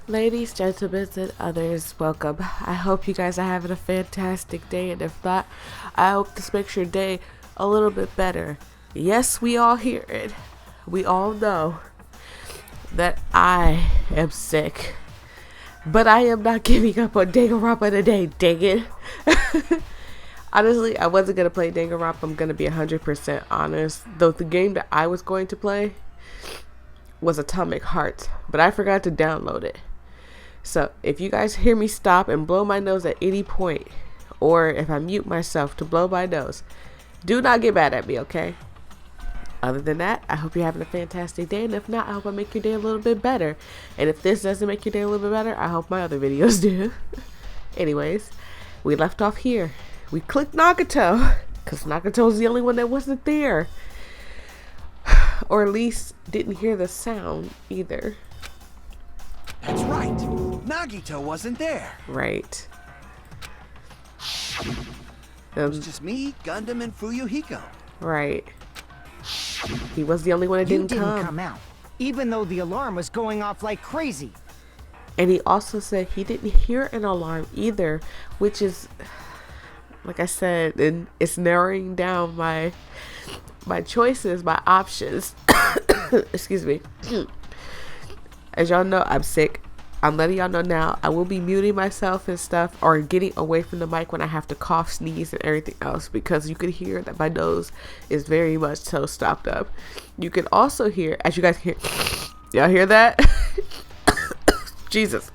Ladies, gentlemen, and others, welcome. I hope you guys are having a fantastic day, and if not, I hope this makes your day a little bit better. Yes, we all hear it. We all know that I am sick, but I am not giving up on Danganronpa today, dang it. Honestly, I wasn't going to play Danganronpa, I'm going to be 100% honest. Though the game that I was going to play was Atomic Heart, but I forgot to download it. So if you guys hear me stop and blow my nose at any point, or if I mute myself to blow my nose, do not get mad at me, okay? Other than that, I hope you're having a fantastic day, and if not, I hope I make your day a little bit better. And if this doesn't make your day a little bit better, I hope my other videos do. Anyways, we left off here. We clicked Nagato, because Nagato's the only one that wasn't there. Or at least didn't hear the sound either. That's right. Nagito wasn't there. Right. It was just me, Gundam, and Fuyuhiko. Right. He was the only one that didn't come out, even though the alarm was going off like crazy. And he also said he didn't hear an alarm either, which is, like I said, and it's narrowing down my choices, my options. Excuse me. As y'all know, I'm sick. I'm letting y'all know now. I will be muting myself and stuff, or getting away from the mic when I have to cough, sneeze, and everything else, because you could hear that my nose is very much so stopped up. You can also hear, as you guys can hear, y'all hear that? Jesus.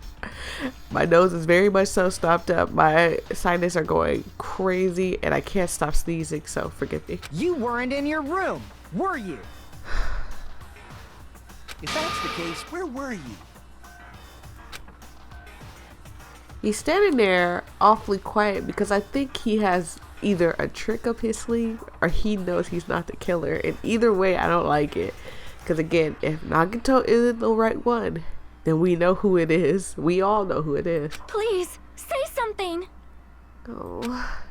My nose is very much so stopped up. My sinuses are going crazy, and I can't stop sneezing, so forgive me. You weren't in your room, were you? If that's the case, where were you? He's standing there awfully quiet because I think he has either a trick up his sleeve or he knows he's not the killer. And either way, I don't like it. Because again, if Nagato isn't the right one, then we know who it is. We all know who it is. Please, say something. Oh.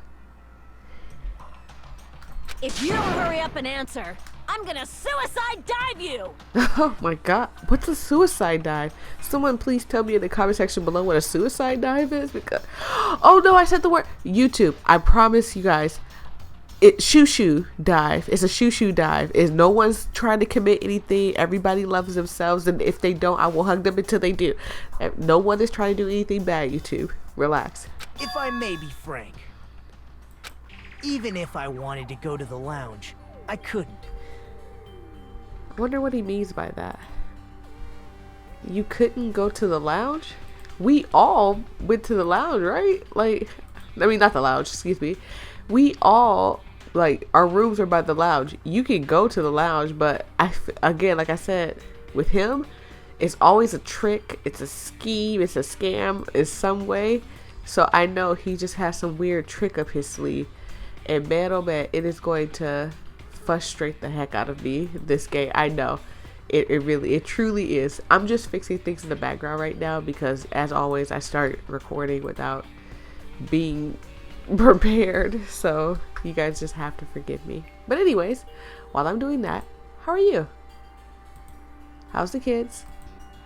If you don't hurry up and answer, I'm gonna suicide dive you! Oh my god. What's a suicide dive? Someone please tell me in the comment section below what a suicide dive is. Because oh no, I said the word. YouTube. I promise you guys. Shoo dive. It's a shoo dive. Is no one's trying to commit anything. Everybody loves themselves, and if they don't, I will hug them until they do. No one is trying to do anything bad, YouTube. Relax. If I may be frank, even if I wanted to go to the lounge, I couldn't. I wonder what he means by that. You couldn't go to the lounge? We all went to the lounge, right? Like, I mean, not the lounge, excuse me. We all, like, our rooms are by the lounge. You can go to the lounge, but again, like I said, with him, it's always a trick. It's a scheme. It's a scam in some way. So I know he just has some weird trick up his sleeve. And man, oh man, it is going to frustrate the heck out of me, this game. I know. It truly is. I'm just fixing things in the background right now because, as always, I start recording without being prepared, so you guys just have to forgive me. But anyways, while I'm doing that, how are you? How's the kids?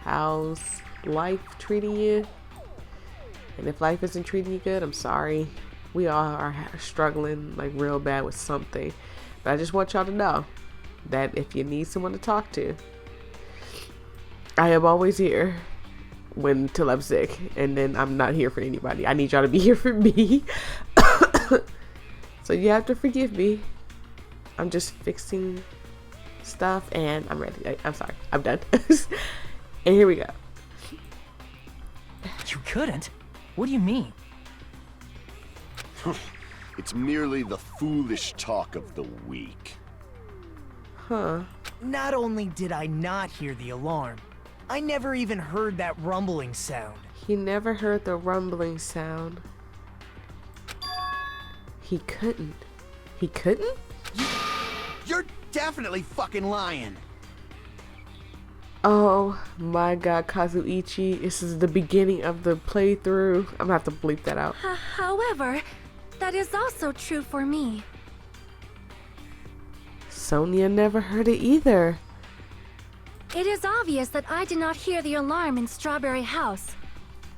How's life treating you? And if life isn't treating you good, I'm sorry. We all are struggling like real bad with something. But I just want y'all to know that if you need someone to talk to, I am always here till I'm sick, and then I'm not here for anybody. I need y'all to be here for me. So you have to forgive me. I'm just fixing stuff, and I'm ready. I'm sorry. I'm done. And here we go. You couldn't? What do you mean? It's merely the foolish talk of the weak. Huh. Not only did I not hear the alarm, I never even heard that rumbling sound. He never heard the rumbling sound. He couldn't. He couldn't? You're definitely fucking lying. Oh my god, Kazuichi. This is the beginning of the playthrough. I'm gonna have to bleep that out. However, that is also true for me. Sonia never heard it either. It is obvious that I did not hear the alarm in Strawberry House.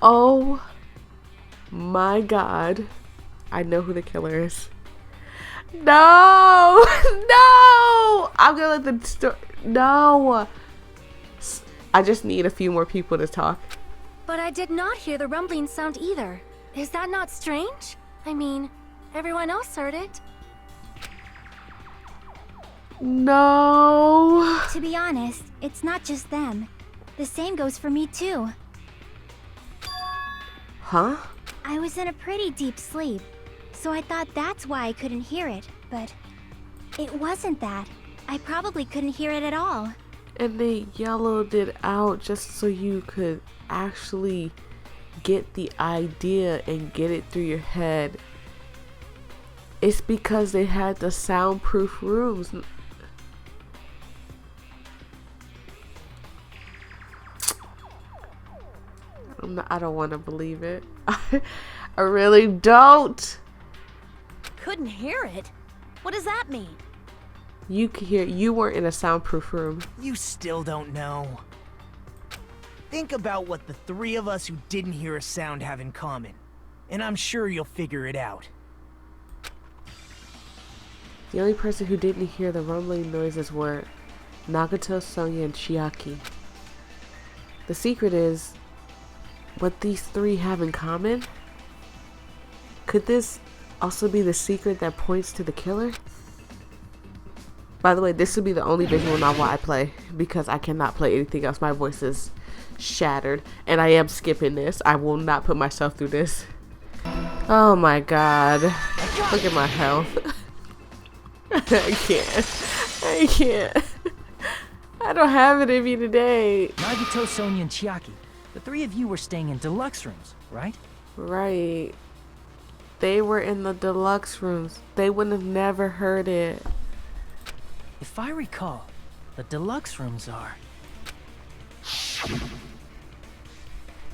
Oh my god. I know who the killer is. No! No! I'm gonna let the no! I just need a few more people to talk. But I did not hear the rumbling sound either. Is that not strange? I mean, everyone else heard it. No. To be honest, it's not just them. The same goes for me too. Huh? I was in a pretty deep sleep, so I thought that's why I couldn't hear it, but it wasn't that. I probably couldn't hear it at all. And they yellowed it out just so you could actually get the idea and get it through your head. It's because they had the soundproof rooms. I don't want to believe it. I really don't. Couldn't hear it? What does that mean? You could hear. You weren't in a soundproof room. You still don't know. Think about what the three of us who didn't hear a sound have in common, and I'm sure you'll figure it out. The only person who didn't hear the rumbling noises were Nagato, Sonya, and Chiaki. The secret is what these three have in common. Could this also be the secret that points to the killer? By the way, this will be the only visual novel I play because I cannot play anything else. My voice is shattered and I am skipping this. I will not put myself through this. Oh my god. Look at my health. I can't. I don't have it in me today. Nagito, Sonya, and Chiaki. The three of you were staying in deluxe rooms, right? Right. They were in the deluxe rooms. They would have never heard it. If I recall, the deluxe rooms are...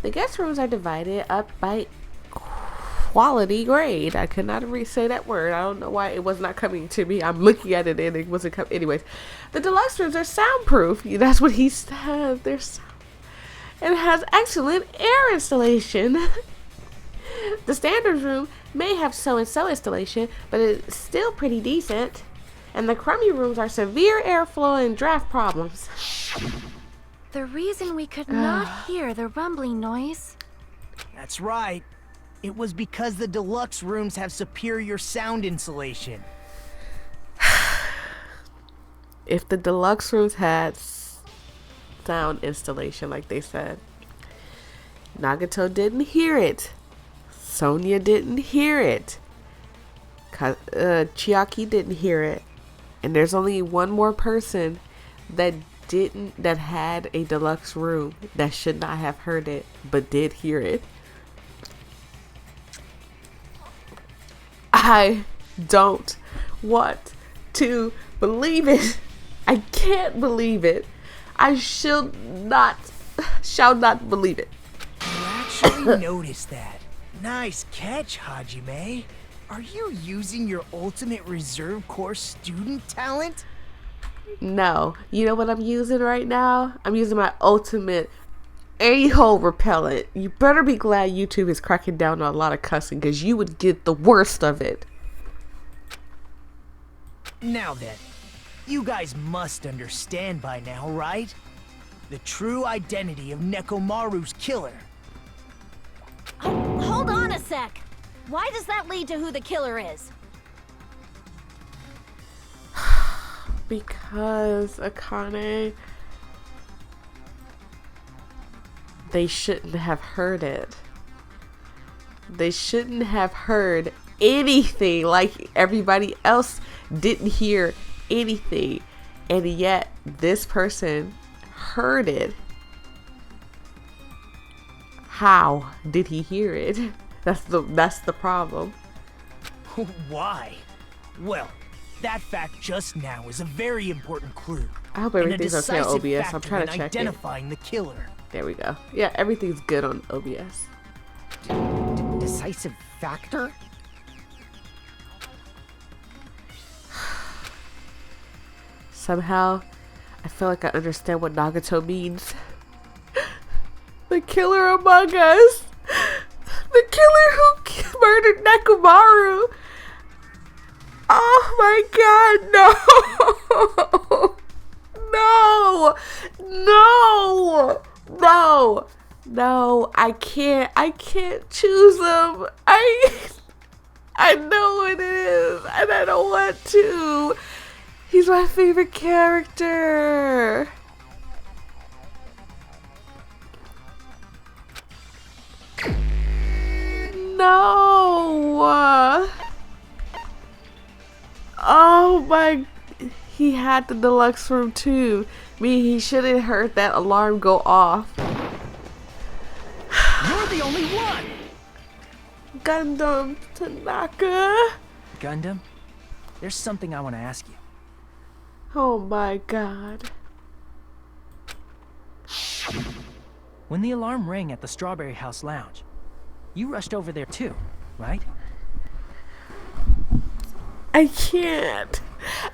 The guest rooms are divided up by quality grade. I could not say that word. I don't know why it was not coming to me. I'm looking at it and it wasn't coming. Anyways, the deluxe rooms are soundproof. That's what he said. They're and has excellent air installation. The standard room may have so-and-so installation, but it's still pretty decent. And the crummy rooms are severe airflow and draft problems. The reason we could not hear the rumbling noise. That's right. It was because the deluxe rooms have superior sound insulation. If the deluxe rooms had sound installation like they said, Nagato didn't hear it. Sonya didn't hear it. Chiaki didn't hear it. And there's only one more person that had a deluxe room that should not have heard it but did hear it. I don't want to believe it. I can't believe it. I shall not believe it. You actually noticed that. Nice catch, Hajime. Are you using your ultimate reserve corps student talent? No. You know what I'm using right now? I'm using my ultimate a-hole repellent. You better be glad YouTube is cracking down on a lot of cussing because you would get the worst of it. Now then, you guys must understand by now, right? The true identity of Nekomaru's killer. Oh, hold on a sec. Why does that lead to who the killer is? Because, Akane, they shouldn't have heard it. They shouldn't have heard anything, like everybody else didn't hear anything. And yet, this person heard it. How did he hear it? That's the problem. Why? Well, that fact just now is a very important clue. I hope and a everything's okay on decisive OBS. I'm factor trying in to check identifying the killer. There we go. Yeah, everything's good on OBS. Decisive factor? Somehow, I feel like I understand what Nagato means. The killer among us. The killer who murdered Nekomaru. Oh my god, no. No. No. No, I can't choose him. I know it is, and I don't want to. He's my favorite character. No. Oh my. He had the deluxe room too. He shouldn't heard that alarm go off. You're the only one! Gundam Tanaka. Gundam, there's something I want to ask you. Oh my god. When the alarm rang at the Strawberry House Lounge, you rushed over there too, right? I can't.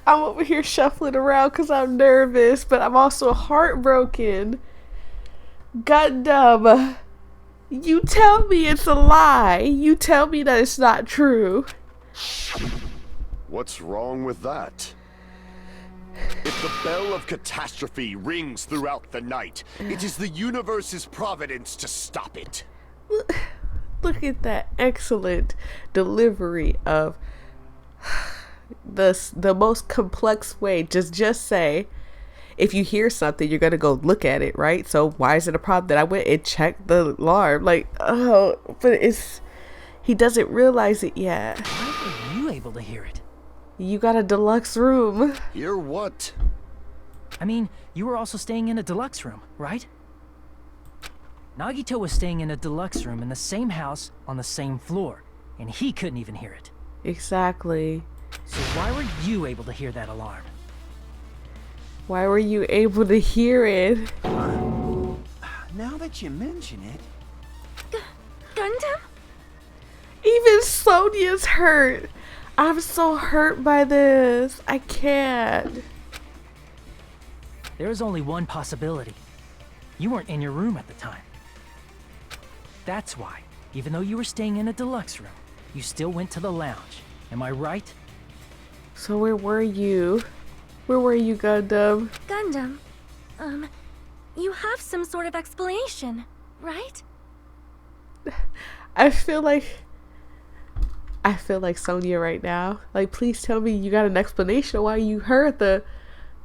I'm over here shuffling around because I'm nervous, but I'm also heartbroken. Gundam, you tell me it's a lie. You tell me that it's not true. What's wrong with that? If the bell of catastrophe rings throughout the night, it is the universe's providence to stop it. Look at that excellent delivery of the most complex way. Just say, if you hear something, you're gonna go look at it, right? So why is it a problem that I went and checked the alarm? Like, oh, but he doesn't realize it yet. Why were you able to hear it? You got a deluxe room. Hear what? I mean, you were also staying in a deluxe room, right? Nagito was staying in a deluxe room in the same house on the same floor, and he couldn't even hear it. Exactly. So why were you able to hear that alarm? Why were you able to hear it? Now that you mention it. Gundam? Even Sonia's hurt. I'm so hurt by this. I can't. There is only one possibility. You weren't in your room at the time. That's why, even though you were staying in a deluxe room, you still went to the lounge. Am I right? So where were you? Where were you, Gundam? Gundam, you have some sort of explanation, right? I feel like Sonia right now. Like, please tell me you got an explanation why you heard the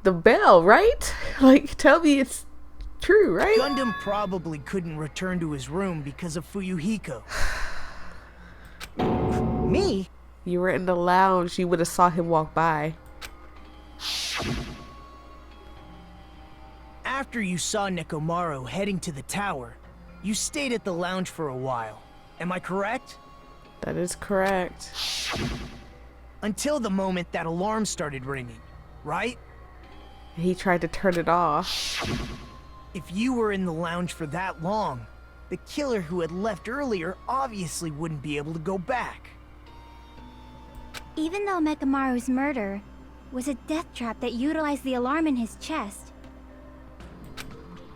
bell, right? Like, tell me it's true, right? Gundam probably couldn't return to his room because of Fuyuhiko. Me? You were in the lounge. You would have saw him walk by. After you saw Nekomaru heading to the tower, you stayed at the lounge for a while. Am I correct? That is correct. Until the moment that alarm started ringing, right? He tried to turn it off. If you were in the lounge for that long, the killer who had left earlier obviously wouldn't be able to go back. Even though Mekamaru's murder was a death trap that utilized the alarm in his chest,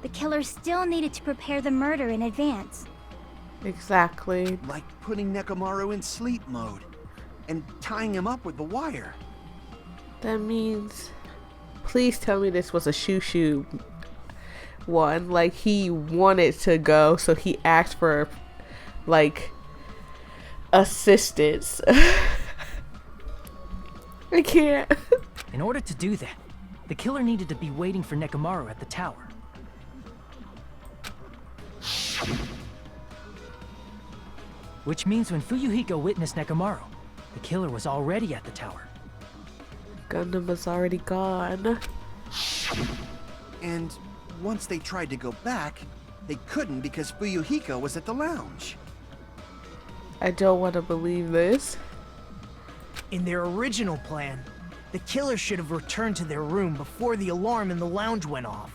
the killer still needed to prepare the murder in advance. Exactly. Like putting Nekomaru in sleep mode and tying him up with the wire. That means, please tell me this was a shoo one. Like, he wanted to go, so he asked for, like, assistance. I can't. In order to do that, the killer needed to be waiting for Nekomaru at the tower. Which means when Fuyuhiko witnessed Nekomaru, the killer was already at the tower. Gundam was already gone. And once they tried to go back, they couldn't because Fuyuhiko was at the lounge. I don't want to believe this. In their original plan, the killer should have returned to their room before the alarm in the lounge went off.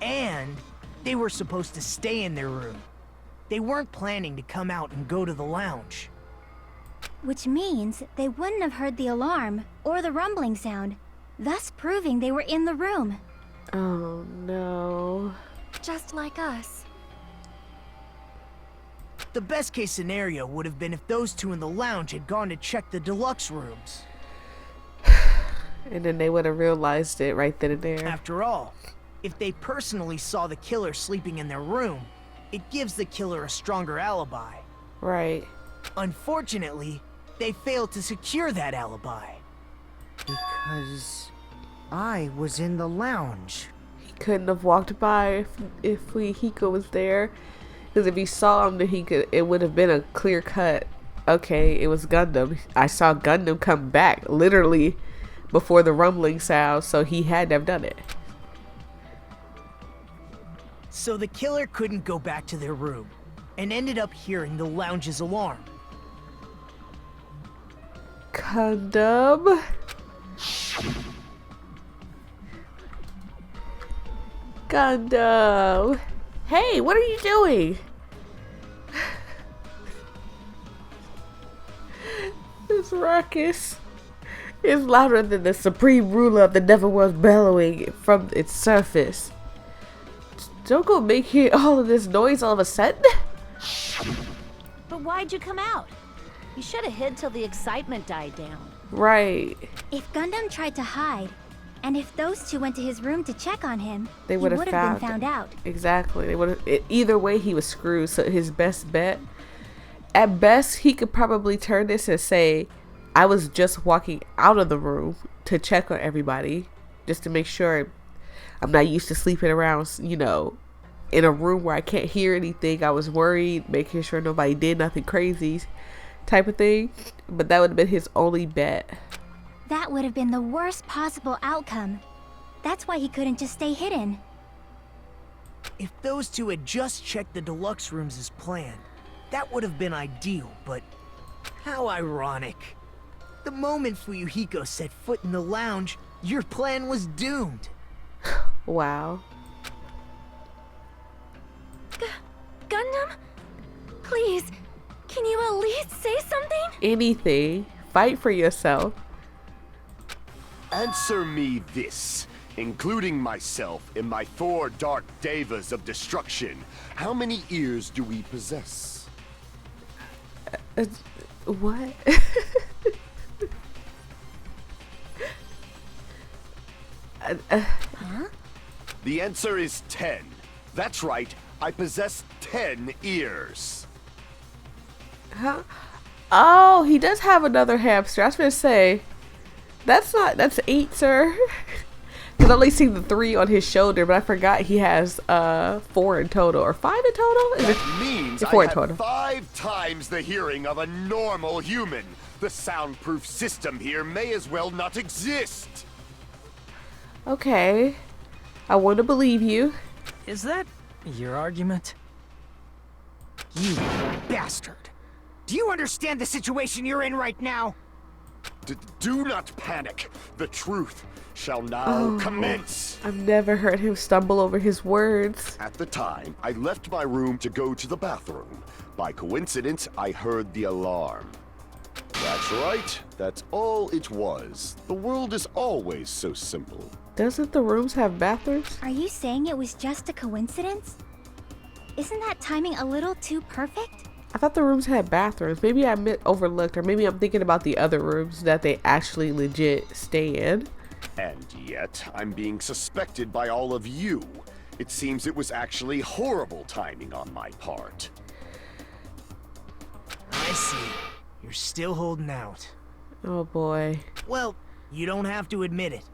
And they were supposed to stay in their room. They weren't planning to come out and go to the lounge. Which means they wouldn't have heard the alarm or the rumbling sound thus proving they were in the room. Oh no. Just like us. The best case scenario would have been if those two in the lounge had gone to check the deluxe rooms. And then they would have realized it right then and there. After all, if they personally saw the killer sleeping in their room, it gives the killer a stronger alibi. Right. Unfortunately, they failed to secure that alibi. Because I was in the lounge. He couldn't have walked by if Hiko was there. Because if he saw him, then it would have been a clear cut. Okay, it was Gundam. I saw Gundam come back literally before the rumbling sound, so he had to have done it. So the killer couldn't go back to their room, and ended up hearing the lounge's alarm. Gundam. Gundam. Hey, what are you doing? This ruckus is louder than the supreme ruler of the Neverworld bellowing from its surface. Don't go making all of this noise all of a sudden. But why'd you come out? You should have hid till the excitement died down. Right. If Gundam tried to hide, and if those two went to his room to check on him, They he would have been found out. Exactly. They would have. Either way, he was screwed. So his best bet, at best, he could probably turn this and say, "I was just walking out of the room to check on everybody, just to make sure I'm not used to sleeping around, you know, in a room where I can't hear anything. I was worried, making sure nobody did nothing crazy, type of thing." But that would have been his only bet. That would have been the worst possible outcome. That's why he couldn't just stay hidden. If those two had just checked the deluxe rooms as planned, that would have been ideal, but how ironic. The moment Fuyuhiko set foot in the lounge, your plan was doomed. Wow. Gundam? Please, can you at least say something? Anything. Fight for yourself. Answer me this, including myself in my 4 dark devas of destruction. How many ears do we possess? What? The answer is 10. That's right, I possess 10 ears. Huh? Oh, he does have another hamster. I was gonna say, that's 8, sir. Cause I only see the 3 on his shoulder, but I forgot he has 4 in total, or 5 in total. That means I 4 in have total. 5 times the hearing of a normal human. The soundproof system here may as well not exist. Okay, I want to believe you. Is that your argument? You bastard! Do you understand the situation you're in right now? Do not panic. The truth shall now commence. I've never heard him stumble over his words. At the time, I left my room to go to the bathroom. By coincidence, I heard the alarm. That's right. That's all it was. The world is always so simple. Doesn't the rooms have bathrooms? Are you saying it was just a coincidence? Isn't that timing a little too perfect? I thought the rooms had bathrooms. Maybe I overlooked, or maybe I'm thinking about the other rooms that they actually legit stay in. And yet, I'm being suspected by all of you. It seems it was actually horrible timing on my part. I see. You're still holding out. Oh boy. Well, you don't have to admit it.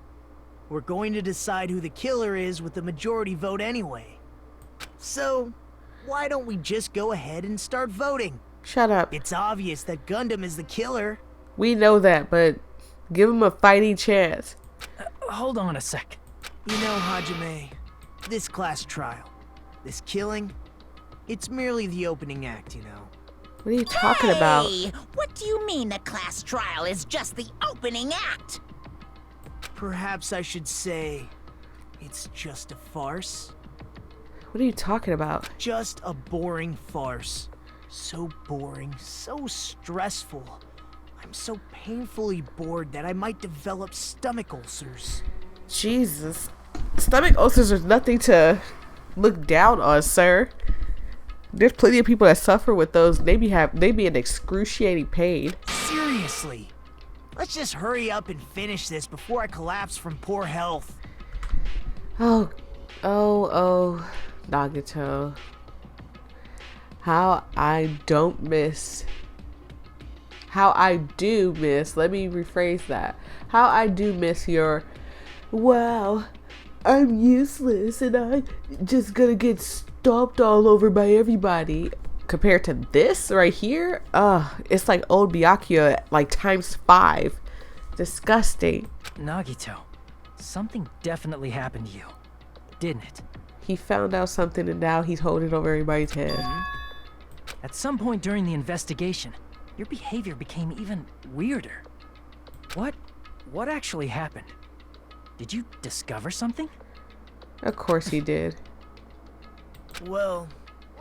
We're going to decide who the killer is with the majority vote anyway. So, why don't we just go ahead and start voting? Shut up. It's obvious that Gundam is the killer. We know that, but give him a fighting chance. Hold on a sec. You know, Hajime, this class trial, this killing, it's merely the opening act, you know. What are you talking about? Hey, what do you mean the class trial is just the opening act? Perhaps I should say, it's just a farce. What are you talking about? Just a boring farce. So boring, so stressful. I I'm so painfully bored that I might develop stomach ulcers. Jesus. Stomach ulcers are nothing to look down on, sir. There's plenty of people that suffer with those. They be in excruciating pain. Seriously. Let's just hurry up and finish this before I collapse from poor health. Oh, Nagato. How I do miss, let me rephrase that. How I do miss your, wow, I'm useless and I'm just gonna get stomped all over by everybody. Compared to this right here, it's like old Byakuya like ×5. Disgusting. Nagito, something definitely happened to you, didn't it? He found out something and now he's holding over everybody's head. At some point during the investigation, your behavior became even weirder. What actually happened? Did you discover something? Of course he did. Well,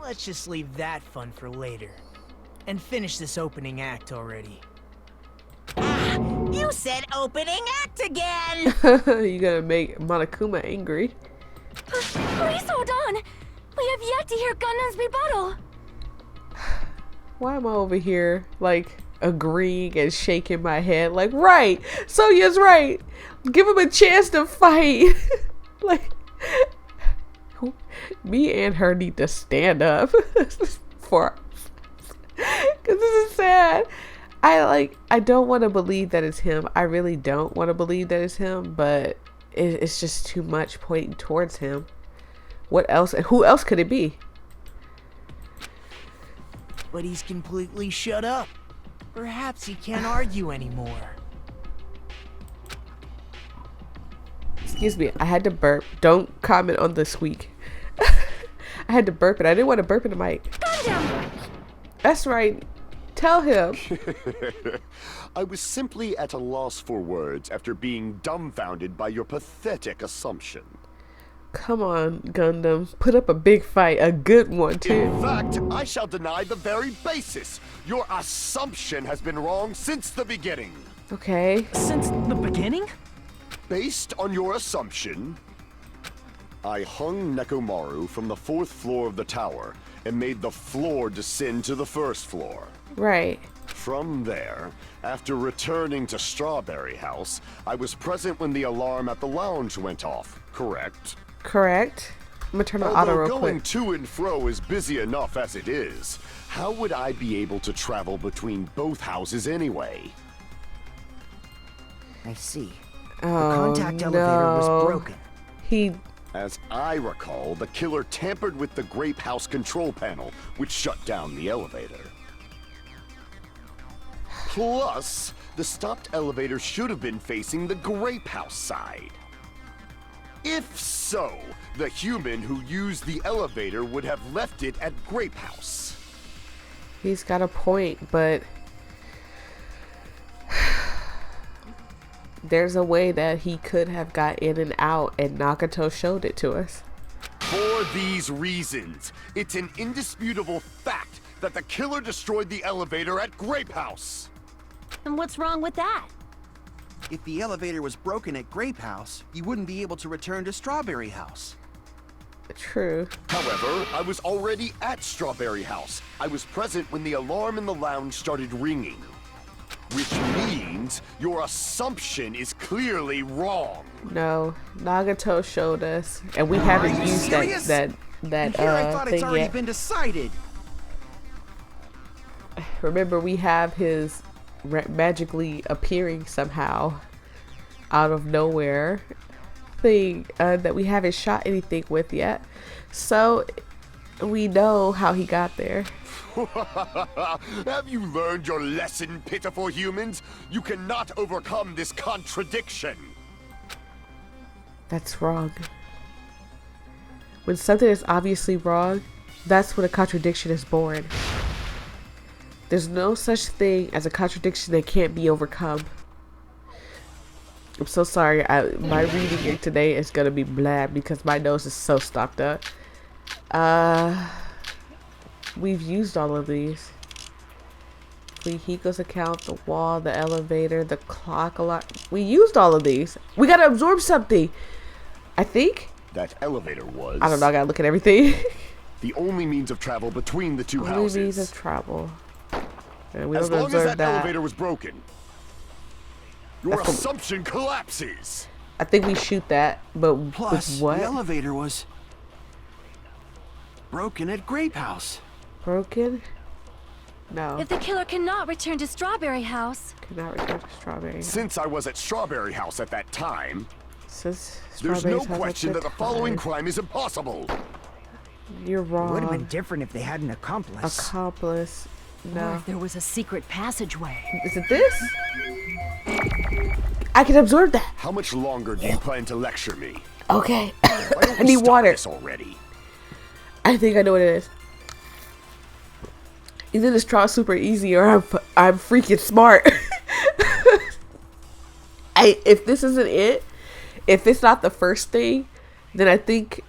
let's just leave that fun for later. And finish this opening act already. You said opening act again! You're gonna make Monokuma angry. Please hold on. We have yet to hear Gundam's rebuttal. Why am I over here like agreeing and shaking my head like, right, Sonya's right, give him a chance to fight. Like, me and her need to stand up for, because this is sad. I don't want to believe that it's him. I really don't want to believe that it's him, but it's just too much pointing towards him. What else? Who else could it be? But he's completely shut up. Perhaps he can't argue anymore. Excuse me, I had to burp. Don't comment on the squeak. I had to burp it. I didn't want to burp in the mic. Gundam! That's right. Tell him. I was simply at a loss for words after being dumbfounded by your pathetic assumption. Come on, Gundam. Put up a big fight. A good one, too. In fact, I shall deny the very basis. Your assumption has been wrong since the beginning. Okay. Since the beginning? Based on your assumption, I hung Nekomaru from the 4th floor of the tower and made the floor descend to the 1st floor. Right. From there, after returning to Strawberry House, I was present when the alarm at the lounge went off, correct? Correct. I'm gonna turn on auto Although real going quick. to and fro is busy enough as it is, how would I be able to travel between both houses anyway? I see. Oh, The contact elevator was broken. As I recall, the killer tampered with the Grape House control panel, which shut down the elevator. Plus, the stopped elevator should have been facing the Grape House side. If so, the human who used the elevator would have left it at Grape House. He's got a point, but there's a way that he could have got in and out, and Nagato showed it to us. For these reasons, it's an indisputable fact that the killer destroyed the elevator at Grape House. And what's wrong with that? If the elevator was broken at Grape House, you wouldn't be able to return to Strawberry House. True. However, I was already at Strawberry House. I was present when the alarm in the lounge started ringing. Which means your assumption is clearly wrong. No, Nagato showed us, and we haven't used serious? that Here I thought thing it's already yet. been decided. Remember, we have his magically appearing somehow out of nowhere thing that we haven't shot anything with yet, so we know how he got there. Have you learned your lesson, pitiful humans? You cannot overcome this contradiction. That's wrong. When something is obviously wrong, that's when a contradiction is born. There's no such thing as a contradiction that can't be overcome. I'm so sorry. My reading today is gonna be blah because my nose is so stopped up. We've used all of these. basically Hiko's account, the wall, the elevator, the clock a lot. We used all of these. We gotta absorb something. I think. That elevator was... I don't know, I gotta look at everything. the only means of travel between the two only houses. means of travel. And we as don't long as observe that elevator was broken, your That's assumption collapses. I think we shoot that, but Plus, with what? the elevator was broken at Grape House. Broken? No. If the killer cannot return to Strawberry House... Cannot return to Strawberry House. Since I was at Strawberry House at that time, Since there's no Strawberry's House question at that the following time. crime is impossible. You're wrong. It would have been different if they had an accomplice. Accomplice. Or No. if there was a secret passageway. Is it this? I can absorb that. How much longer do you plan to lecture me? Okay. Why don't I we need stop water. this already? I think I know what it is. Either this trial super easy or I'm freaking smart. If this isn't it, if it's not the first thing, then I think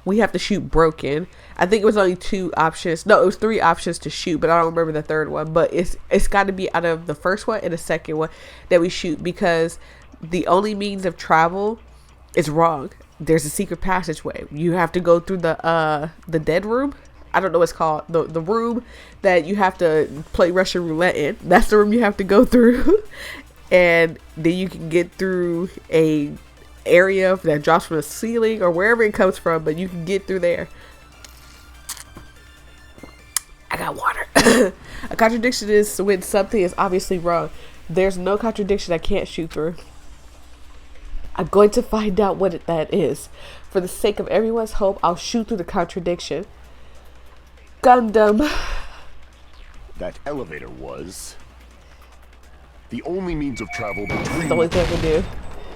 we have to shoot broken. I think it was only 2 options. No, it was 3 options to shoot, but I don't remember the third one. But it's got to be out of the first one and the second one that we shoot, because the only means of travel is wrong. There's a secret passageway. You have to go through the dead room. I don't know what it's called. The room that you have to play Russian roulette in. That's the room you have to go through. And then you can get through a area that drops from the ceiling or wherever it comes from, but you can get through there. I got water. A contradiction is when something is obviously wrong. There's no contradiction I can't shoot through. I'm going to find out what that is. For the sake of everyone's hope, I'll shoot through the contradiction. Gundam. That elevator was the only means of travel That's between... the only thing I can do.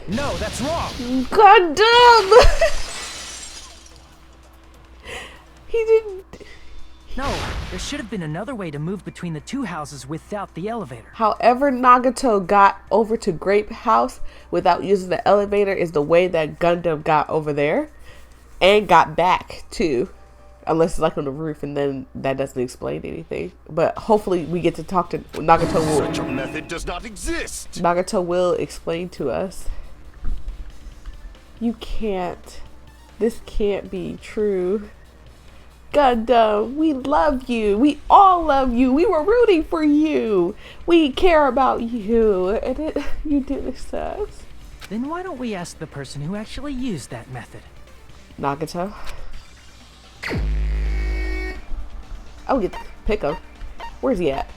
No, that's wrong. Gundam! He didn't... No, there should have been another way to move between the two houses without the elevator. However Nagato got over to Grape House without using the elevator is the way that Gundam got over there. And got back, too. Unless it's like on the roof, and then that doesn't explain anything. But hopefully we get to talk to Nagato. Such a method does not exist. Nagato will explain to us. You can't. This can't be true. Gundam, we love you. We all love you. We were rooting for you. We care about you. And you did this to us. Then why don't we ask the person who actually used that method? Nagato. I'll get to pick him. Where's he at?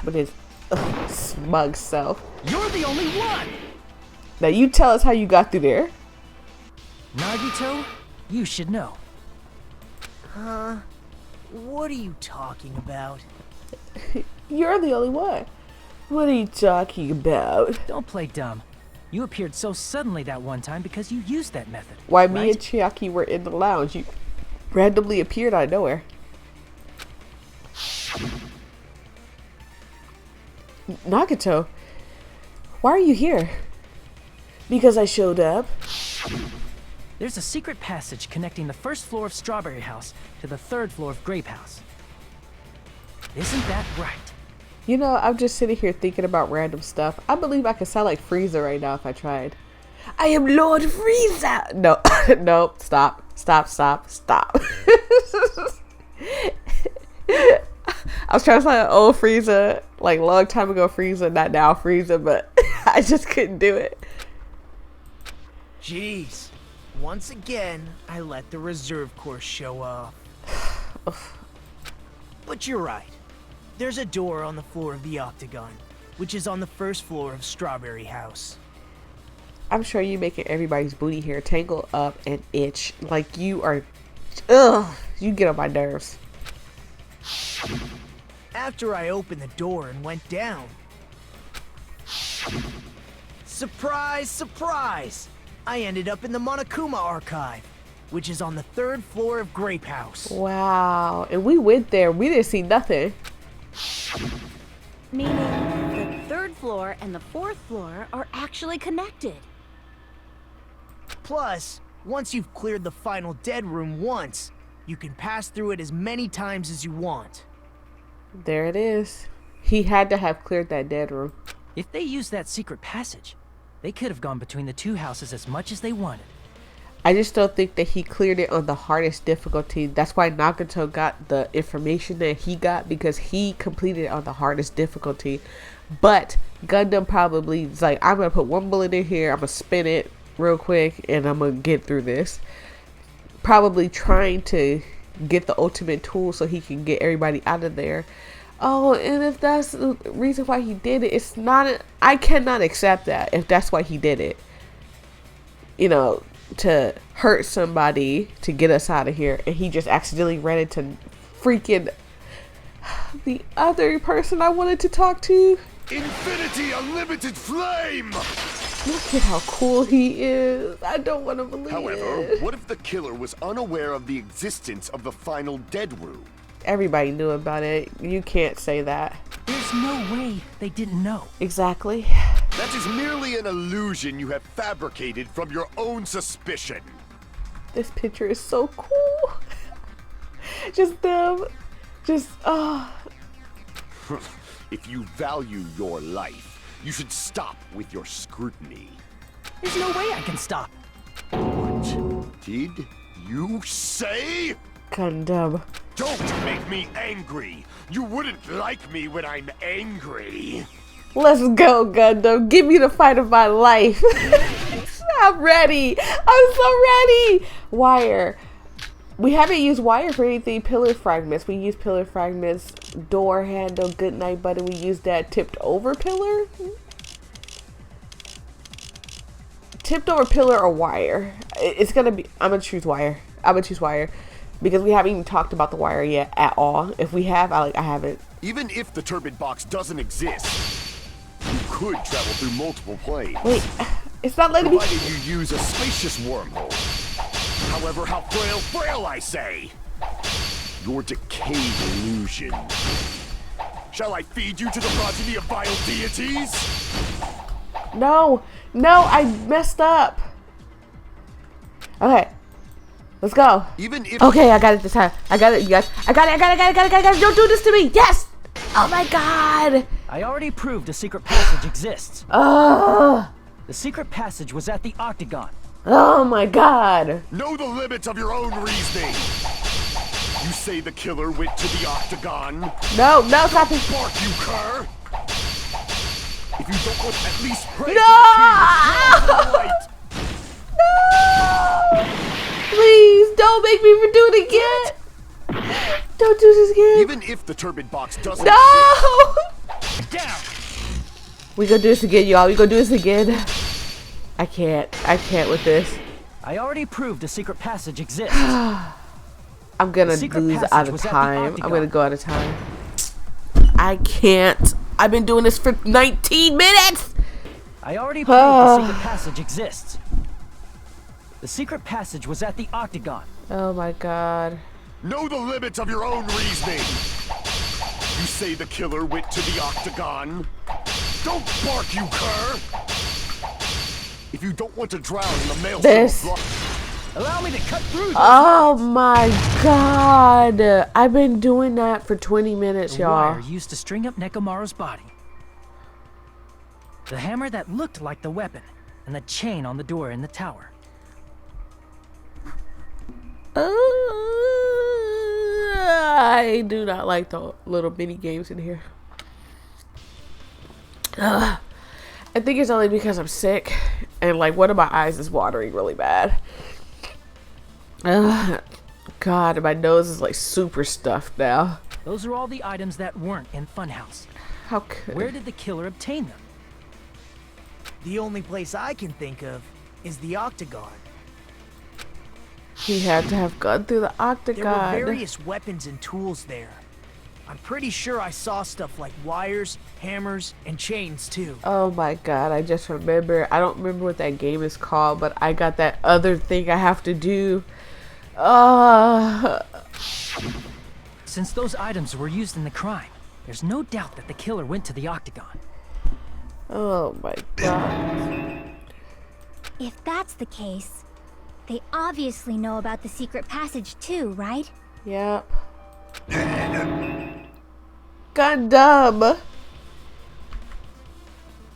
With his smug self. You're the only one! Now you tell us how you got through there. Nagito, you should know. Huh? What are you talking about? You're the only one. What are you talking about? Don't play dumb. You appeared so suddenly that one time because you used that method. Why, right? me and Chiaki were in the lounge. You randomly appeared out of nowhere. Nagato, why are you here? Because I showed up. There's a secret passage connecting the first floor of Strawberry House to the third floor of Grape House. Isn't that right? You know, I'm just sitting here thinking about random stuff. I believe I could sound like Frieza right now if I tried. I am Lord Frieza! No, no, stop. I was trying to sound like old Frieza, like long time ago Frieza, not now Frieza, but I just couldn't do it. Jeez. Once again, I let the reserve course show off. But you're right. There's a door on the floor of the Octagon, which is on the first floor of Strawberry House. I'm sure you making everybody's booty hair tangle up and itch. Like you are, ugh, you get on my nerves. After I opened the door and went down. Surprise, surprise! I ended up in the Monokuma archive, which is on the third floor of Grape House. Wow, and we went there, we didn't see nothing. Meaning the third floor and the fourth floor are actually connected. Plus, once you've cleared the final dead room once, you can pass through it as many times as you want. There it is. He had to have cleared that dead room. If they used that secret passage, they could have gone between the two houses as much as they wanted. I just don't think that he cleared it on the hardest difficulty. That's why Nagato got the information that he got, because he completed it on the hardest difficulty. But Gundam probably is like, I'm going to put one bullet in here, I'm going to spin it real quick, and I'm going to get through this. Probably trying to get the ultimate tool so he can get everybody out of there. Oh, and if that's the reason why he did it, it's not, I cannot accept that if that's why he did it. You know, to hurt somebody to get us out of here, and he just accidentally ran into freaking the other person I wanted to talk to. Infinity Unlimited Flame! Look at how cool he is. I don't want to believe However, it. what if the killer was unaware of the existence of the final dead room? Everybody knew about it. You can't say that. There's no way they didn't know. Exactly. That is merely an illusion you have fabricated from your own suspicion. This picture is so cool. Just them. Just, If you value your life, you should stop with your scrutiny. There's no way I can stop. What did you say? Gundam. Don't make me angry. You wouldn't like me when I'm angry. Let's go, Gundam. Give me the fight of my life. I'm ready. I'm so ready. Wire. We haven't used wire for anything. Pillar fragments. We used pillar fragments. Door handle. Good night button. We used that tipped over pillar. Tipped over pillar or wire. It's gonna be. I'm gonna choose wire. I'm gonna choose wire because we haven't even talked about the wire yet at all. If we have, I haven't. Even if the turbid box doesn't exist, you could travel through multiple planes. Wait, it's not letting me. Provided you use a spacious wormhole. However, how frail, I say. Your decayed illusion. Shall I feed you to the progeny of vile deities? No, I messed up. Okay, let's go. Even if Okay, I got it this time. I got it, you guys. I got it. Don't do this to me. Yes. Oh my God. I already proved a secret passage exists. Oh. The secret passage was at the Octagon. Oh my God. know the limits of your own reasoning. You say the killer went to the Octagon. No, stop it. Bark, you cur! If you don't want at least pray No! to the light. No! Please, don't make me do it again. Don't do this again. Even if the turbid box doesn't No! Down! We gonna do this again, y'all. We gonna do this again. I can't with this. I already proved a secret passage exists. I'm gonna lose out of time. I'm gonna go out of time. I can't. I've been doing this for 19 minutes. I already proved the secret passage exists. The secret passage was at the Octagon. Oh my God. know the limits of your own reasoning. You say the killer went to the Octagon. Don't bark, you cur! If you don't want to drown in the maelstrom of blood, allow me to cut through this. Oh my God. I've been doing that for 20 minutes, y'all. Wire used to string up Nekomaru's body. The hammer that looked like the weapon, and the chain on the door in the tower. I do not like the little mini games in here. I think it's only because I'm sick and like one of my eyes is watering really bad. God, my nose is like super stuffed now. Those are all the items that weren't in Funhouse. How could? Where did the killer obtain them? The only place I can think of is the Octagon. He had to have gone through the Octagon. There were various weapons and tools there. I'm pretty sure I saw stuff like wires, hammers, and chains too. Oh my God, I just remember. I don't remember what that game is called, but I got that other thing I have to do. Since those items were used in the crime, there's no doubt that the killer went to the Octagon. Oh my God. If that's the case, they obviously know about the secret passage too, right? Yep. Gundam!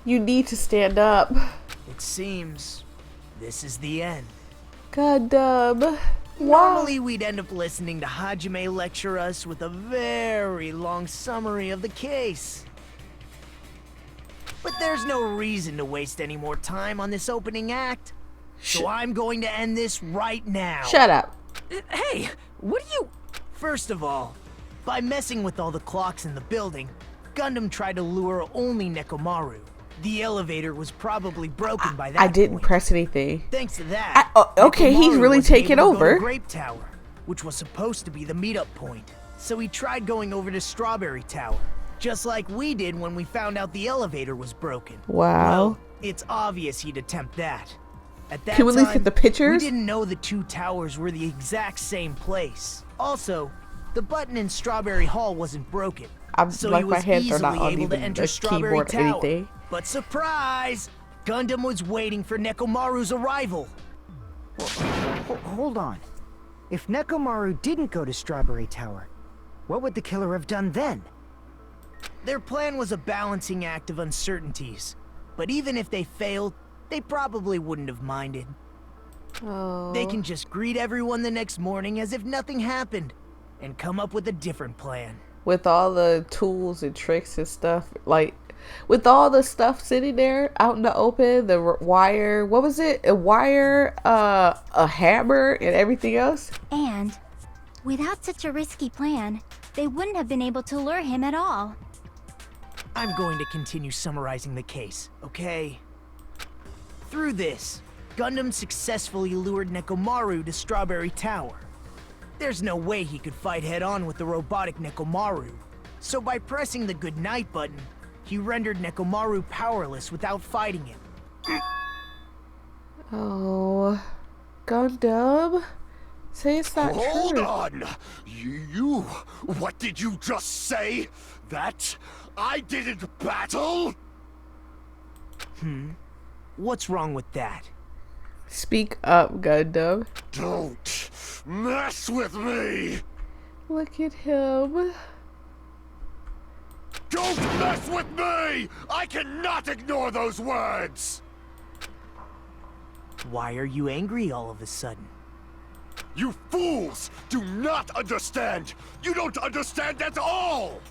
You need to stand up. It seems this is the end. Gundam. Normally, we'd end up listening to Hajime lecture us with a very long summary of the case. But there's no reason to waste any more time on this opening act. So I'm going to end this right now. Shut up. Hey, what are you... First of all, by messing with all the clocks in the building, Gundam tried to lure only Nekomaru. The elevator was probably broken by that I didn't point. press anything. Thanks to that, okay, he's Nekomaru really wasn't taking able to go to over. Grape Tower, which was supposed to be the meetup point. So he tried going over to Strawberry Tower, just like we did when we found out the elevator was broken. Wow. Well, it's obvious he'd attempt that. At that Can we at least time, get the pictures? we didn't know the two towers were the exact same place. Also, the button in Strawberry Hall wasn't broken, so like he my was hands are not easily on able to even enter the Strawberry keyboard or Tower. anything. But surprise! Gundam was waiting for Nekomaru's arrival. Hold on. If Nekomaru didn't go to Strawberry Tower, what would the killer have done then? Their plan was a balancing act of uncertainties. But even if they failed, they probably wouldn't have minded. Oh. They can just greet everyone the next morning as if nothing happened, and come up with a different plan. With all the tools and tricks and stuff, like, with all the stuff sitting there out in the open, the wire, what was it? A wire, a hammer, and everything else? And without such a risky plan, they wouldn't have been able to lure him at all. I'm going to continue summarizing the case, okay? Through this, Gundam successfully lured Nekomaru to Strawberry Tower. There's no way he could fight head-on with the robotic Nekomaru, so by pressing the goodnight button, he rendered Nekomaru powerless without fighting him. Oh, Gundam? Say it's not Hold true. on! You... What did you just say? That I didn't battle? What's wrong with that? Speak up, Gundam. Don't mess with me! Look at him. Don't mess with me! I cannot ignore those words! Why are you angry all of a sudden? You fools do not understand! You don't understand at all!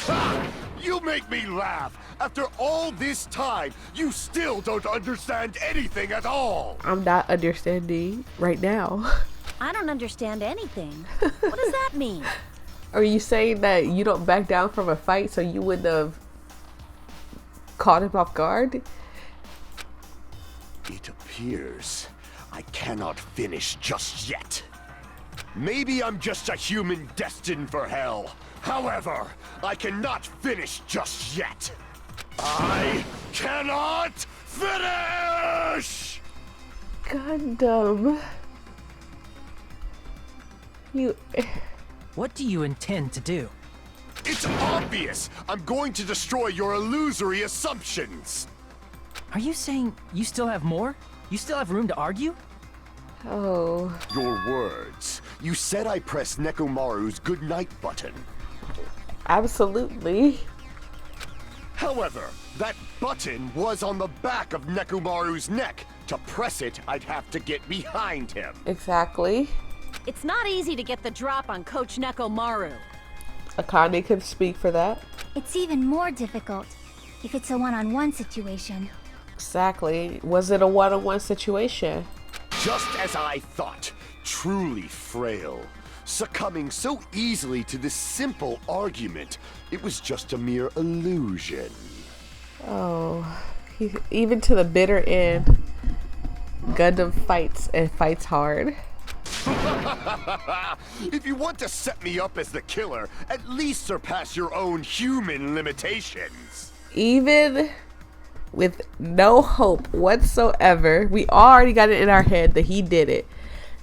Ha! You make me laugh! After all this time, you still don't understand anything at all! I'm not understanding right now. I don't understand anything. What does that mean? Are you saying that you don't back down from a fight so you wouldn't have caught him off guard? It appears I cannot finish just yet. Maybe I'm just a human destined for hell. However, I cannot finish just yet. I cannot finish! Gundam. You... What do you intend to do? It's obvious! I'm going to destroy your illusory assumptions! Are you saying you still have more? You still have room to argue? Oh. Your words. You said I pressed Nekomaru's goodnight button. Absolutely. However, that button was on the back of Nekomaru's neck. To press it, I'd have to get behind him. Exactly. It's not easy to get the drop on Coach Nekomaru. Akane could speak for that. It's even more difficult if it's a one-on-one situation. Exactly. Was it a one-on-one situation? Just as I thought. Truly frail. Succumbing so easily to this simple argument. It was just a mere illusion. Oh. Even to the bitter end, Gundam fights and fights hard. If you want to set me up as the killer, at least surpass your own human limitations. Even with no hope whatsoever, we already got it in our head that he did it.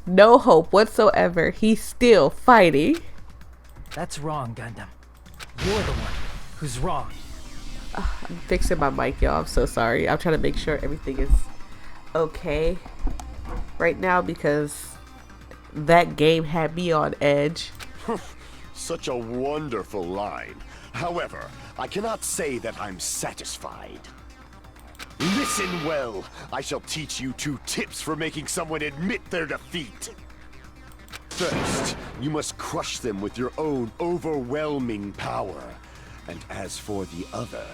No hope whatsoever. He's still fighting. That's wrong, Gundam. You're the one who's wrong. I'm fixing my mic, y'all. I'm so sorry. I'm trying to make sure everything is okay right now because that game had me on edge. Such a wonderful line. However, I cannot say that I'm satisfied. Listen well. I shall teach you 2 tips for making someone admit their defeat. First, you must crush them with your own overwhelming power. And as for the other,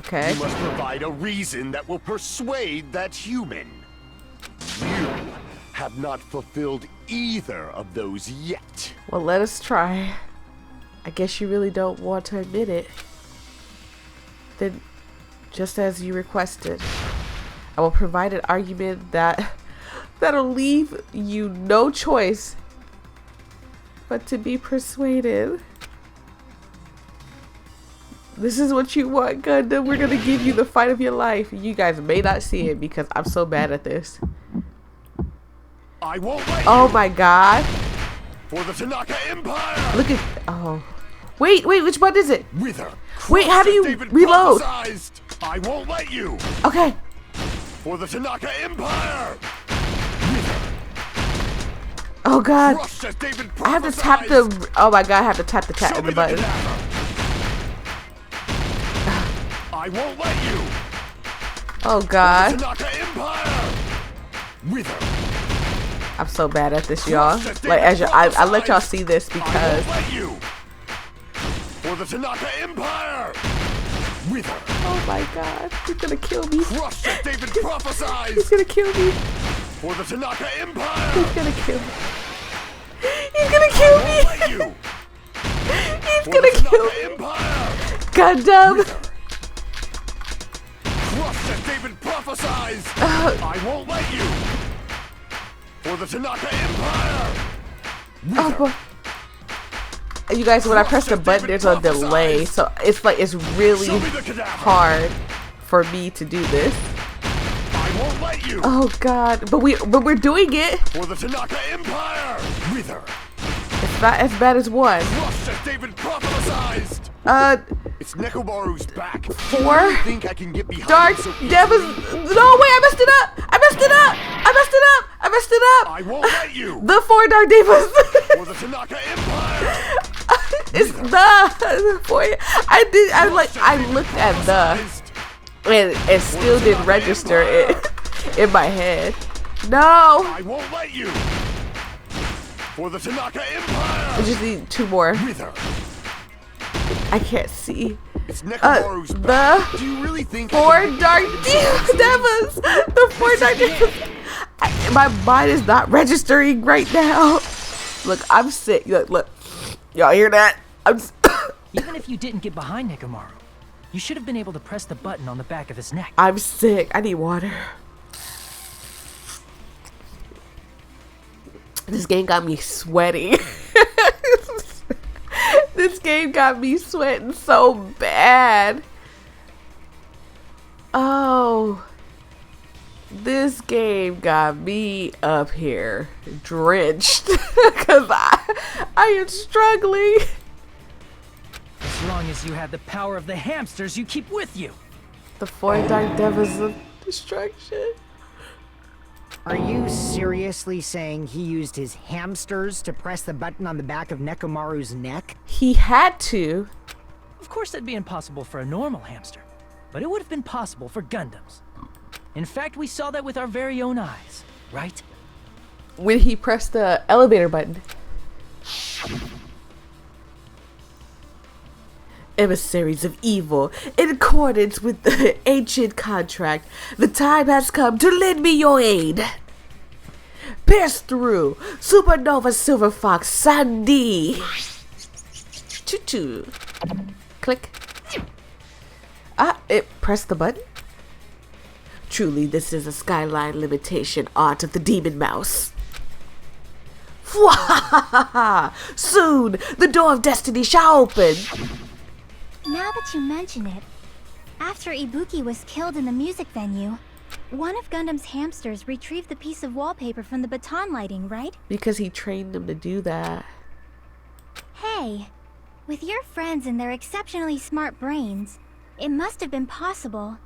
Okay. you must provide a reason that will persuade that human. You have not fulfilled either of those yet. Well, let us try. I guess you really don't want to admit it. Then, just as you requested, I will provide an argument that'll leave you no choice but to be persuaded. This is what you want, Gundam. We're gonna give you the fight of your life. You guys may not see it because I'm so bad at this. I won't let Oh you. my god. For the Tanaka Empire. Look at, oh. Wait, which button is it? Wither. Wait, how do you David reload? prophesized. I won't let you. Okay. For the Tanaka Empire. Oh god. Crushed as David I have to tap prophesied. the, oh my god, I have to tap the cat Show in me the button. cadaver. I won't let you. Oh For the god. Tanaka Empire. Wither. I'm so bad at this, y'all. Like, as you, I let y'all see this I because, won't let you. For the Tanaka Empire. Wither. oh my god, he's gonna kill me. Crushed as David He's prophesied. gonna kill me. For the Tanaka Empire. He's gonna kill me. He's gonna kill me. I won't let you. He's For gonna the kill Tanaka me. Empire. Gundam. Crushed as David prophesied. I won't let you. For the Tanaka Empire. Oh, but you guys, when I press the button, there's a delay, so it's like it's really Show me the cadaver. hard for me to do this. I won't let you. Oh god, but we're doing it. For the Tanaka Empire. Wither. It's not as bad as 1. Crushed as David prophesied. It's Nekomaru's back. 4. I think I can get behind Dark it so easily. Devils. No, wait, I messed it up. I messed it up. I won't let you. The 4 Dark Devils. For the Tanaka Empire. It's the 4. I looked at the, and it still didn't register it in my head. No. I won't let you. For the Tanaka Empire. I just need 2 more. Wither. I can't see. It's Nekomaru's The back. Do you really think 4 I can Dark Devils. The 4 Dark Devils. My mind is not registering right now. Look, I'm sick. Look. Y'all hear that? Even if you didn't get behind Nekomaru, you should have been able to press the button on the back of his neck. I'm sick. I need water. This game got me sweating. This game got me sweating so bad. Oh. This game got me up here drenched because I am struggling. As long as you had the power of the hamsters you keep with you. The 4 Dark Devils of Destruction. Are you seriously saying he used his hamsters to press the button on the back of Nekomaru's neck? He had to. Of course that'd be impossible for a normal hamster, but it would have been possible for Gundams. In fact, we saw that with our very own eyes, right? When he pressed the elevator button. Emissaries of evil, in accordance with the ancient contract, the time has come to lend me your aid. Pierce through Supernova Silver Fox Sandy. Choo-choo. Click. It pressed the button. Truly, this is a skyline limitation art of the demon mouse. Soon, the door of destiny shall open. Now that you mention it, after Ibuki was killed in the music venue, one of Gundam's hamsters retrieved the piece of wallpaper from the baton lighting, right? Because he trained them to do that. Hey, with your friends and their exceptionally smart brains, it must have been possible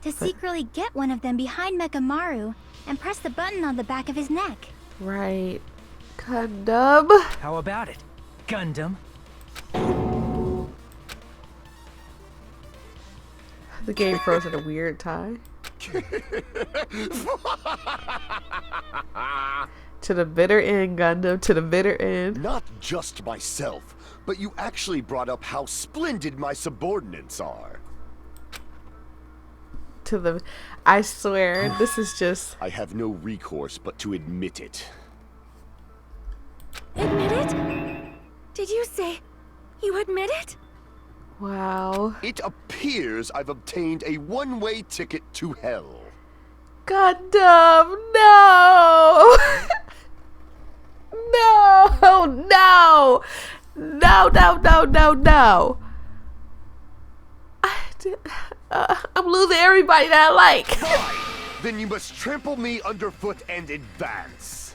to secretly get one of them behind Mekamaru and press the button on the back of his neck. Right. Gundam. How about it, Gundam? The game froze at a weird time. To the bitter end, Gundam. To the bitter end. Not just myself, but you actually brought up how splendid my subordinates are. To the... I swear, this is just... I have no recourse but to admit it. Admit it? Did you say you admit it? Wow. It appears I've obtained a one-way ticket to hell. Gundam, no! No! No! No, no, no, no, no! I'm losing everybody that I like. Fine! Then you must trample me underfoot and advance.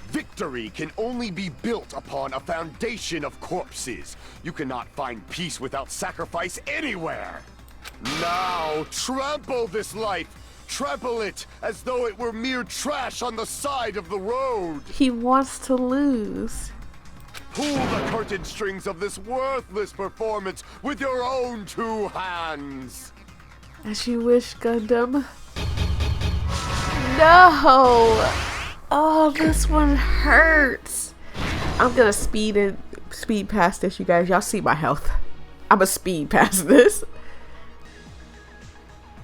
Victory can only be built upon a foundation of corpses. You cannot find peace without sacrifice anywhere. Now, trample this life. Trample it as though it were mere trash on the side of the road. He wants to lose. Pull the curtain strings of this worthless performance with your own two hands. As you wish, Gundam. No! Oh, this one hurts. I'm gonna speed past this, you guys. Y'all see my health. I'm gonna speed past this.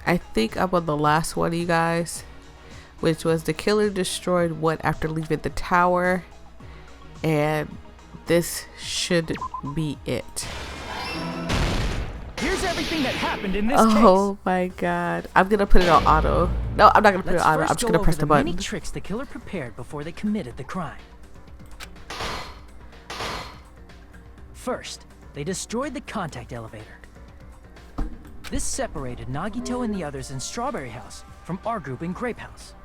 I think I'm on the last one, you guys, which was the killer destroyed what after leaving the tower, and this should be it. Here's everything that happened in this Oh case. my god. I'm gonna put it on auto. No, I'm not gonna put it on auto. I'm just gonna press the button. Many tricks the killer prepared before they committed the crime. First, they destroyed the contact elevator. This separated Nagito and the others in Strawberry House from our group in Grape House.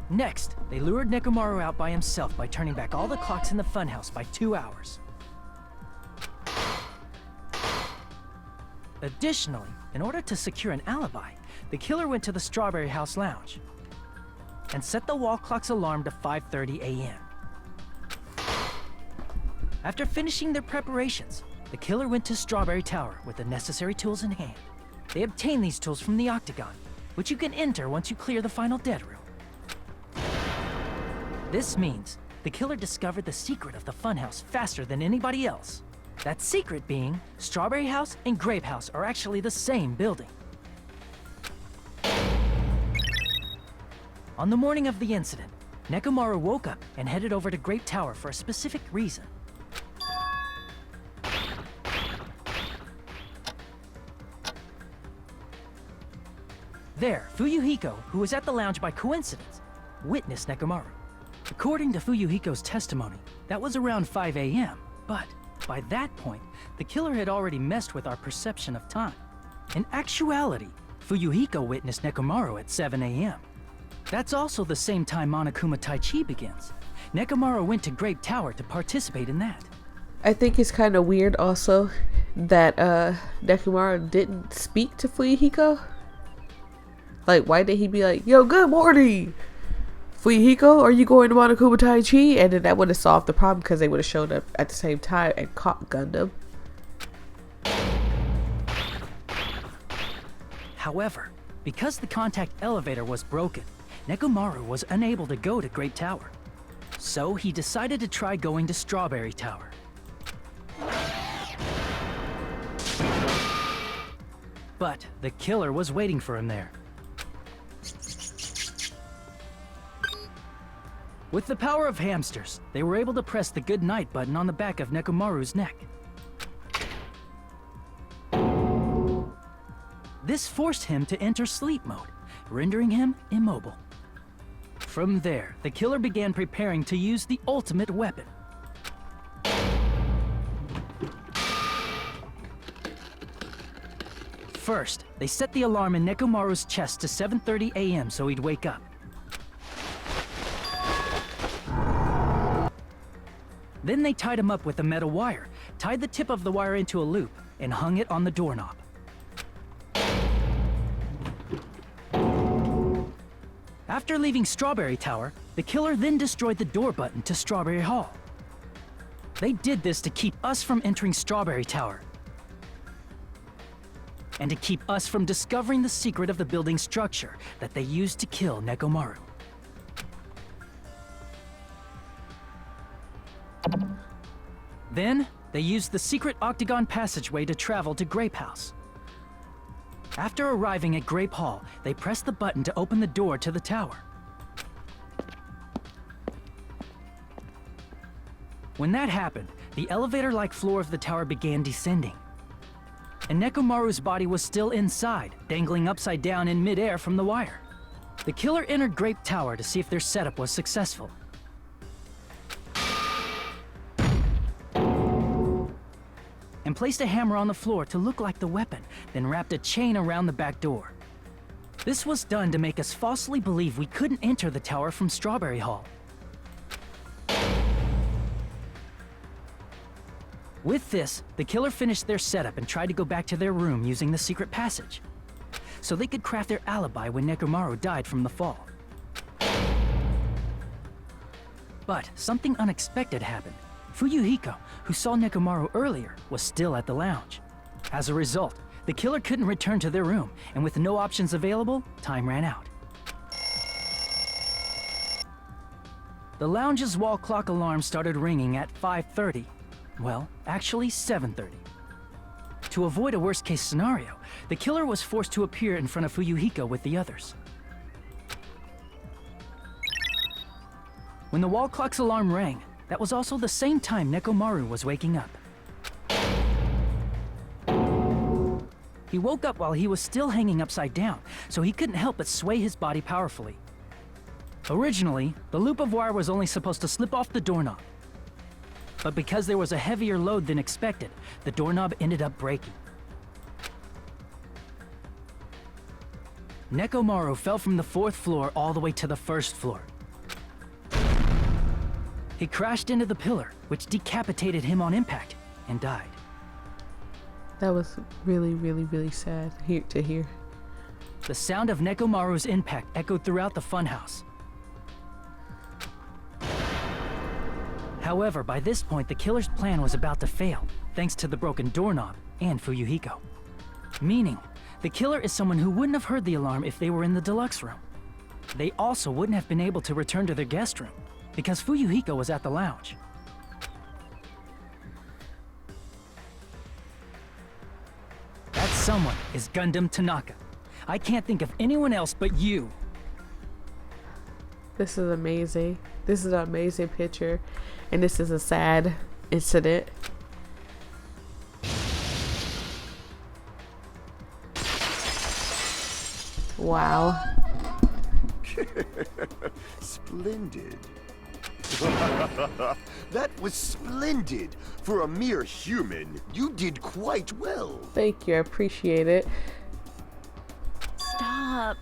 Next, they lured Nekomaru out by himself by turning back all the clocks in the funhouse by 2 hours. Additionally, in order to secure an alibi, the killer went to the Strawberry House lounge and set the wall clock's alarm to 5:30 a.m. After finishing their preparations, the killer went to Strawberry Tower with the necessary tools in hand. They obtained these tools from the Octagon, which you can enter once you clear the final dead room. This means the killer discovered the secret of the funhouse faster than anybody else. That secret being, Strawberry House and Grape House are actually the same building. On the morning of the incident, Nekomaru woke up and headed over to Grape Tower for a specific reason. There, Fuyuhiko, who was at the lounge by coincidence, witnessed Nekomaru. According to Fuyuhiko's testimony, that was around 5 a.m., but by that point, the killer had already messed with our perception of time. In actuality, Fuyuhiko witnessed Nekomaru at 7 a.m. That's also the same time Monokuma Taichi begins. Nekomaru went to Grape Tower to participate in that. I think it's kind of weird also that Nekomaru didn't speak to Fuyuhiko. Like, why did he be like, yo, good morning, Fuyuhiko, are you going to Monokuma Taichi? And then that would have solved the problem because they would have showed up at the same time and caught Gundam. However, because the contact elevator was broken, Nekomaru was unable to go to Great Tower. So he decided to try going to Strawberry Tower. But the killer was waiting for him there. With the power of hamsters, they were able to press the good night button on the back of Nekomaru's neck. This forced him to enter sleep mode, rendering him immobile. From there, the killer began preparing to use the ultimate weapon. First, they set the alarm in Nekomaru's chest to 7:30 a.m. so he'd wake up. Then they tied him up with a metal wire, tied the tip of the wire into a loop, and hung it on the doorknob. After leaving Strawberry Tower, the killer then destroyed the door button to Strawberry Hall. They did this to keep us from entering Strawberry Tower. and to keep us from discovering the secret of the building structure that they used to kill Nekomaru. Then, they used the secret octagon passageway to travel to Grape House. After arriving at Grape Hall, they pressed the button to open the door to the tower. When that happened, the elevator-like floor of the tower began descending. And Nekomaru's body was still inside, dangling upside down in midair from the wire. The killer entered Grape Tower to see if their setup was successful. And placed a hammer on the floor to look like the weapon, then wrapped a chain around the back door. This was done to make us falsely believe we couldn't enter the tower from Strawberry Hall. With this, the killer finished their setup and tried to go back to their room using the secret passage, so they could craft their alibi when Nekomaru died from the fall. But something unexpected happened. Fuyuhiko, who saw Nekomaru earlier, was still at the lounge. As a result, the killer couldn't return to their room, and with no options available, time ran out. The lounge's wall clock alarm started ringing at 5:30. Well, actually 7:30. To avoid a worst-case scenario, the killer was forced to appear in front of Fuyuhiko with the others. When the wall clock's alarm rang, that was also the same time Nekomaru was waking up. He woke up while he was still hanging upside down, so he couldn't help but sway his body powerfully. Originally, the loop of wire was only supposed to slip off the doorknob. But because there was a heavier load than expected, the doorknob ended up breaking. Nekomaru fell from the 4th floor all the way to the 1st floor. He crashed into the pillar, which decapitated him on impact, and died. That was really, really, really sad to hear. The sound of Nekomaru's impact echoed throughout the funhouse. However, by this point, the killer's plan was about to fail, thanks to the broken doorknob and Fuyuhiko. Meaning, the killer is someone who wouldn't have heard the alarm if they were in the deluxe room. They also wouldn't have been able to return to their guest room, because Fuyuhiko was at the lounge. That someone is Gundam Tanaka. I can't think of anyone else but you. This is amazing. This is an amazing picture. And this is a sad incident. Wow. Splendid. That was splendid. For a mere human, you did quite well. Thank you, I appreciate it. Stop.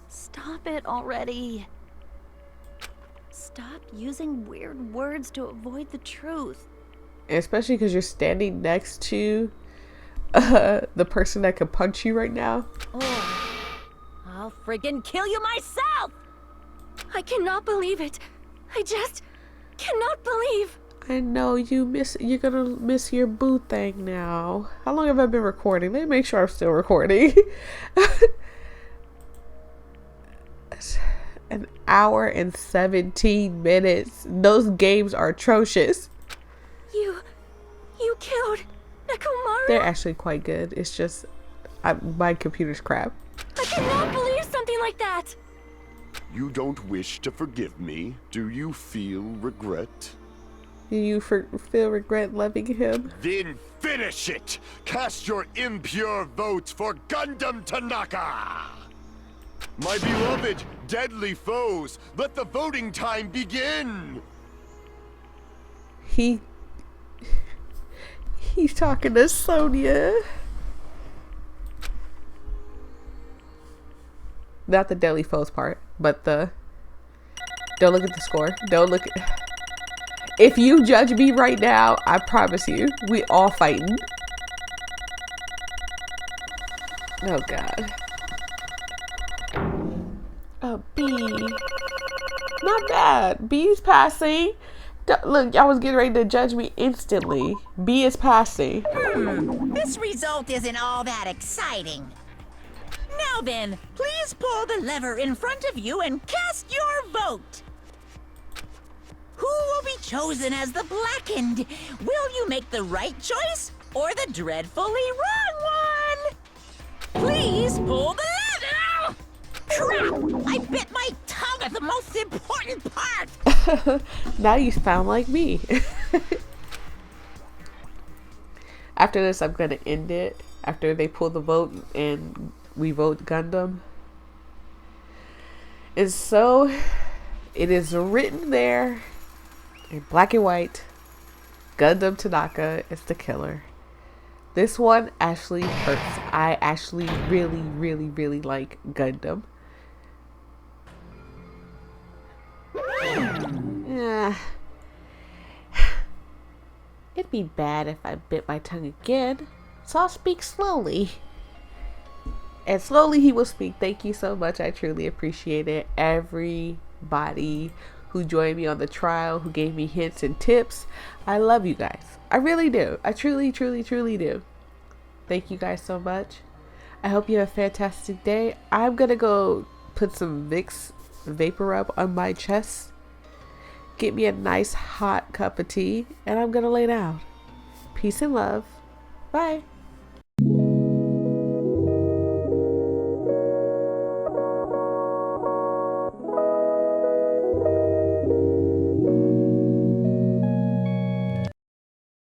Stop it already. Stop using weird words to avoid the truth. Especially because you're standing next to the person that could punch you right now. Oh, I'll friggin' kill you myself! I cannot believe it. I just cannot believe. I know you're gonna miss your boo thing now. How long have I been recording? Let me make sure I'm still recording. An hour and 17 minutes. Those games are atrocious. You killed Nekomaru? They're actually quite good. It's just my computer's crap. I cannot believe something like that. You don't wish to forgive me? Do you feel regret? Do you feel regret loving him? Then finish it! Cast your impure votes for Gundam Tanaka! My beloved, deadly foes, let the voting time begin! He's talking to Sonya. Not the deadly foes part, but the... Don't look at the score. Don't look at... If you judge me right now, I promise you, we all fighting. Oh, God. Oh, B. Not bad. B's passing. Look, y'all was getting ready to judge me instantly. B is passing. This result isn't all that exciting. Now then, please pull the lever in front of you and cast your vote. Who will be chosen as the blackened? Will you make the right choice or the dreadfully wrong one? Please pull the lever! Crap! I bit my tongue at the most important part! Now you sound like me. After this, I'm gonna end it. After they pull the vote and we vote Gundam. And so, it is written there in black and white. Gundam Tanaka is the killer. This one actually hurts. I actually really, really, really like Gundam. Yeah. It'd be bad if I bit my tongue again, so I'll speak slowly. And slowly he will speak. Thank you so much. I truly appreciate it. Everybody who joined me on the trial, who gave me hints and tips. I love you guys. I really do. I truly, truly, truly do. Thank you guys so much. I hope you have a fantastic day. I'm gonna go put some Vicks Vapor Rub on my chest. Get me a nice hot cup of tea. And I'm gonna lay down. Peace and love. Bye.